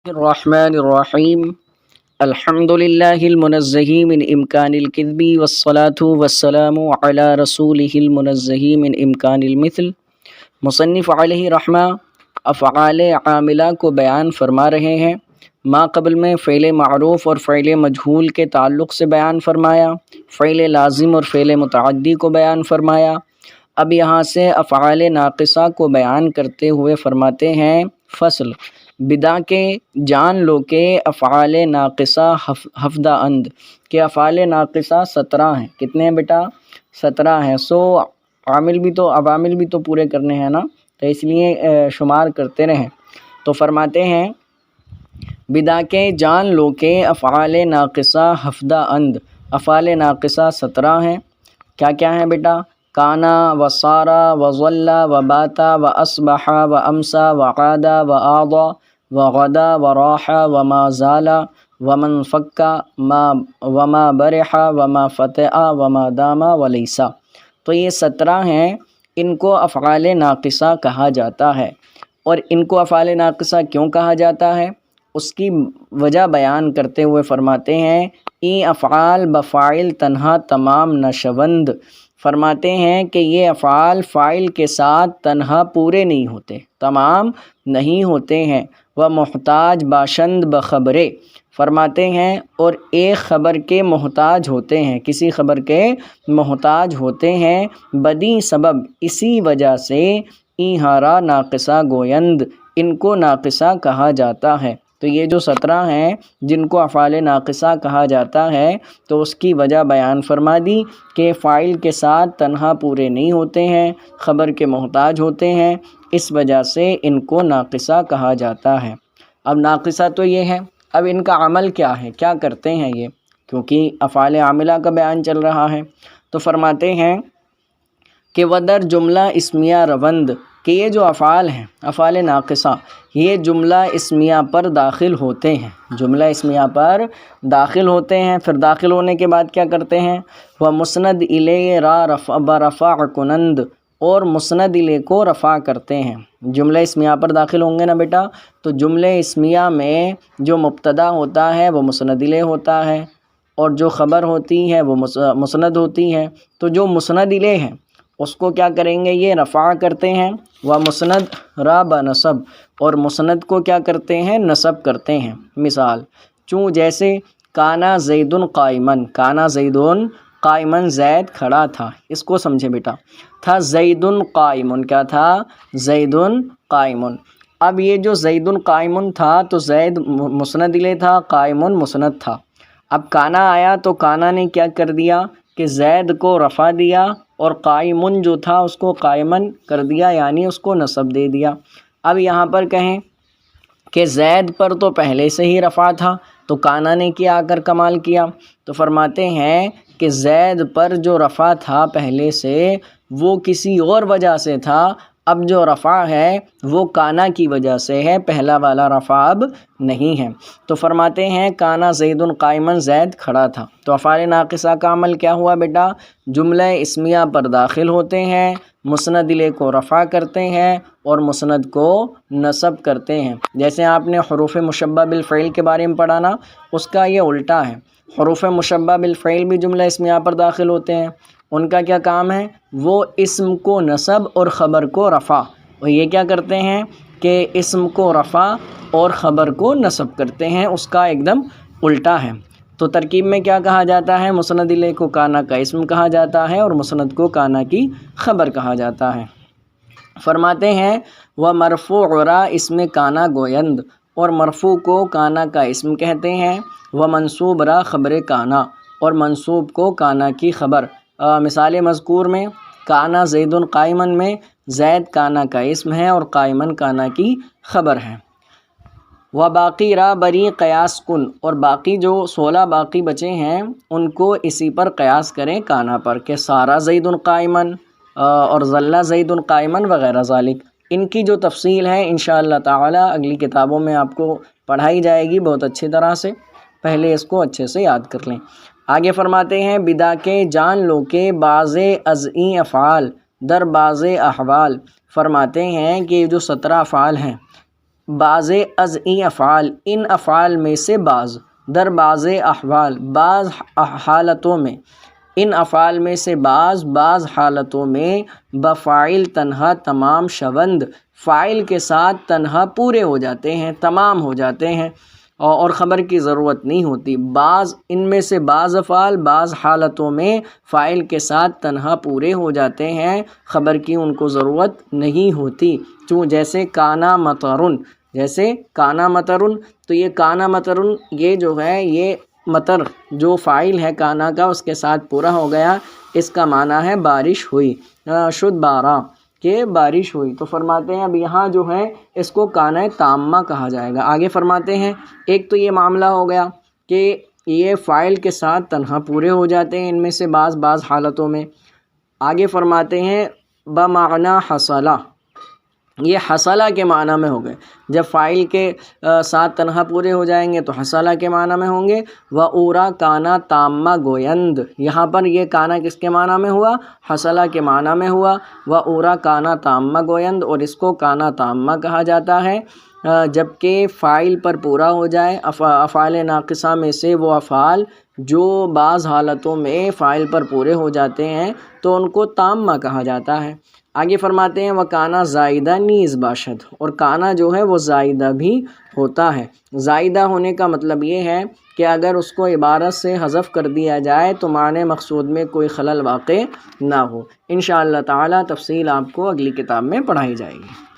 الرحمن الرحیم الحمد للہ المنزہ من امکان الکذب والصلاة والسلام علی رسولہ المنزہ من امکان المثل۔ مصنف علیہ رحمہ افعال عاملہ کو بیان فرما رہے ہیں۔ ما قبل میں فعل معروف اور فعل مجہول کے تعلق سے بیان فرمایا، فعل لازم اور فعل متعدی کو بیان فرمایا۔ اب یہاں سے افعال ناقصہ کو بیان کرتے ہوئے فرماتے ہیں فصل، بدا کے جان لو کہ افعال ناقصہ ہفتہ اند کہ افعال ناقصہ 17 ہیں۔ کتنے ہیں بیٹا؟ 17 ہیں۔ عوامل بھی تو پورے کرنے ہیں نا، تو اس لیے شمار کرتے رہیں۔ تو فرماتے ہیں بدا کے جان لو کہ افعال ناقصہ ہفتہ اند، افعال ناقصہ 17 ہیں۔ کیا کیا ہیں بیٹا؟ کانا و سارا و ظلا و باتا و اصبحا و امسا و قادا و آضا و غدا و راحا و ما زالا و من فکا و ما برحا و ما فتعا و ما داما و لیسا۔ تو یہ 17 ہیں، ان کو افعال ناقصہ کہا جاتا ہے۔ اور ان کو افعال ناقصہ کیوں کہا جاتا ہے اس کی وجہ بیان کرتے ہوئے فرماتے ہیں ای افعال بفاعل تنہا تمام نشوند۔ فرماتے ہیں کہ یہ افعال فاعل کے ساتھ تنہا پورے نہیں ہوتے، تمام نہیں ہوتے ہیں۔ وہ محتاج باشند بخبرے، فرماتے ہیں اور ایک خبر کے محتاج ہوتے ہیں، کسی خبر کے محتاج ہوتے ہیں۔ بدی سبب اسی وجہ سے ایہارا ناقصہ گویند، ان کو ناقصہ کہا جاتا ہے۔ تو یہ جو 17 ہیں جن کو افعال ناقصہ کہا جاتا ہے، تو اس کی وجہ بیان فرما دی کہ فاعل کے ساتھ تنہا پورے نہیں ہوتے ہیں، خبر کے محتاج ہوتے ہیں، اس وجہ سے ان کو ناقصہ کہا جاتا ہے۔ اب ناقصہ تو یہ ہے، اب ان کا عمل کیا ہے، کیا کرتے ہیں یہ، کیونکہ افعال عاملہ کا بیان چل رہا ہے۔ تو فرماتے ہیں کہ ودر جملہ اسمیہ روند، کہ یہ جو افعال ہیں افعال ناقصہ، یہ جملہ اسمیہ پر داخل ہوتے ہیں، جملہ اسمیہ پر داخل ہوتے ہیں۔ پھر داخل ہونے کے بعد کیا کرتے ہیں؟ وہ مسند الیہ را برفع کنند، اور مسند الیہ کو رفع کرتے ہیں۔ جملہ اسمیہ پر داخل ہوں گے نا بیٹا، تو جملہ اسمیہ میں جو مبتدا ہوتا ہے وہ مسند الیہ ہوتا ہے، اور جو خبر ہوتی ہے وہ مسند ہوتی ہے۔ تو جو مسند الیہ ہے اس کو کیا کریں گے؟ یہ رفع کرتے ہیں، و مسند را بنصب، اور مسند کو کیا کرتے ہیں؟ نصب کرتے ہیں۔ مثال چوں جیسے کانا زیدن قائمن، کانا زیدن قائمن، زید کھڑا تھا، اس کو سمجھے بیٹا۔ تھا زیدن قائمن، کیا تھا؟ زیدن قائمن۔ اب یہ جو زیدن قائمن تھا تو زید مسند الیہ تھا، قائمن مسند تھا۔ اب کانا آیا تو کانا نے کیا کر دیا کہ زید کو رفع دیا، اور قائمن جو تھا اس کو قائمن کر دیا، یعنی اس کو نصب دے دیا۔ اب یہاں پر کہیں کہ زید پر تو پہلے سے ہی رفع تھا، تو کانا نے کیا آ کر کمال کیا، تو فرماتے ہیں کہ زید پر جو رفع تھا پہلے سے وہ کسی اور وجہ سے تھا، اب جو رفع ہے وہ کانا کی وجہ سے ہے، پہلا والا رفع اب نہیں ہے۔ تو فرماتے ہیں کانا زیدن قائمن، زید کھڑا تھا۔ تو افعال ناقصہ کا عمل کیا ہوا بیٹا؟ جملہ اسمیہ پر داخل ہوتے ہیں، مسند الیہ کو رفع کرتے ہیں اور مسند کو نصب کرتے ہیں۔ جیسے آپ نے حروف مشبہ بالفعل کے بارے میں پڑھا نا، اس کا یہ الٹا ہے۔ حروف مشبہ بالفعل بھی جملہ اسمیہ پر داخل ہوتے ہیں، ان کا کیا کام ہے؟ وہ اسم کو نصب اور خبر کو رفع، اور یہ کیا کرتے ہیں کہ اسم کو رفع اور خبر کو نصب کرتے ہیں، اس کا ایک دم الٹا ہے۔ تو ترکیب میں کیا کہا جاتا ہے؟ مسند الیہ کو کانا کا اسم کہا جاتا ہے اور مسند کو کانا کی خبر کہا جاتا ہے۔ فرماتے ہیں وہ مرفوع را اسم کانا گویند، اور مرفوع کو کانا کا اسم کہتے ہیں۔ وہ منصوب را خبر کانا، اور منصوب کو کانا کی خبر۔ مثال مذکور میں کانا زیدن قائمن میں زید کانا کا اسم ہے اور قائمن کانا کی خبر ہے۔ و باقی را بری قیاس کن، اور باقی جو 16 باقی بچے ہیں ان کو اسی پر قیاس کریں کانا پر، کہ سارا زیدن قائمن اور ظل زیدن قائمن وغیرہ ذالک۔ ان کی جو تفصیل ہے انشاءاللہ تعالی اگلی کتابوں میں آپ کو پڑھائی جائے گی بہت اچھی طرح سے، پہلے اس کو اچھے سے یاد کر لیں۔ آگے فرماتے ہیں بدا کے جان لو کہ بعض از این افعال در بعض احوال۔ فرماتے ہیں کہ یہ جو 17 افعال ہیں بعض از این افعال، ان افعال میں سے بعض، در بعض احوال، بعض حالتوں میں، ان افعال میں سے بعض حالتوں میں بفاعل تنہا تمام شوند، فاعل کے ساتھ تنہا پورے ہو جاتے ہیں، تمام ہو جاتے ہیں اور خبر کی ضرورت نہیں ہوتی۔ بعض ان میں سے بعض افعال بعض حالتوں میں فاعل کے ساتھ تنہا پورے ہو جاتے ہیں، خبر کی ان کو ضرورت نہیں ہوتی۔ جیسے کانا مطرن، جیسے کانا مطرن، تو یہ کانا مطرن یہ جو ہے یہ مطر جو فاعل ہے کانا کا اس کے ساتھ پورا ہو گیا، اس کا معنی ہے بارش ہوئی، شد بارہ کہ بارش ہوئی۔ تو فرماتے ہیں اب یہاں جو ہے اس کو کانا تامہ کہا جائے گا۔ آگے فرماتے ہیں ایک تو یہ معاملہ ہو گیا کہ یہ فاعل کے ساتھ تنہا پورے ہو جاتے ہیں ان میں سے بعض حالتوں میں۔ آگے فرماتے ہیں بمعنی حصلہ، یہ حصلہ کے معنی میں ہو گئے، جب فاعل کے ساتھ تنہا پورے ہو جائیں گے تو حصلہ کے معنی میں ہوں گے۔ وَأُورَا کانا تامہ گویند، یہاں پر یہ کانا کس کے معنی میں ہوا؟ حصلہ کے معنی میں ہوا۔ وَأُورَا کانا تامہ گویند، اور اس کو کانا تامہ کہا جاتا ہے جبکہ فاعل پر پورا ہو جائے۔ افعال ناقصہ میں سے وہ افعال جو بعض حالتوں میں فاعل پر پورے ہو جاتے ہیں تو ان کو تامہ کہا جاتا ہے۔ آگے فرماتے ہیں وکانا زائدہ نیز باشد، اور کانا جو ہے وہ زائدہ بھی ہوتا ہے۔ زائدہ ہونے کا مطلب یہ ہے کہ اگر اس کو عبارت سے حذف کر دیا جائے تو معنی مقصود میں کوئی خلل واقع نہ ہو۔ انشاءاللہ تعالی تفصیل آپ کو اگلی کتاب میں پڑھائی جائے گی۔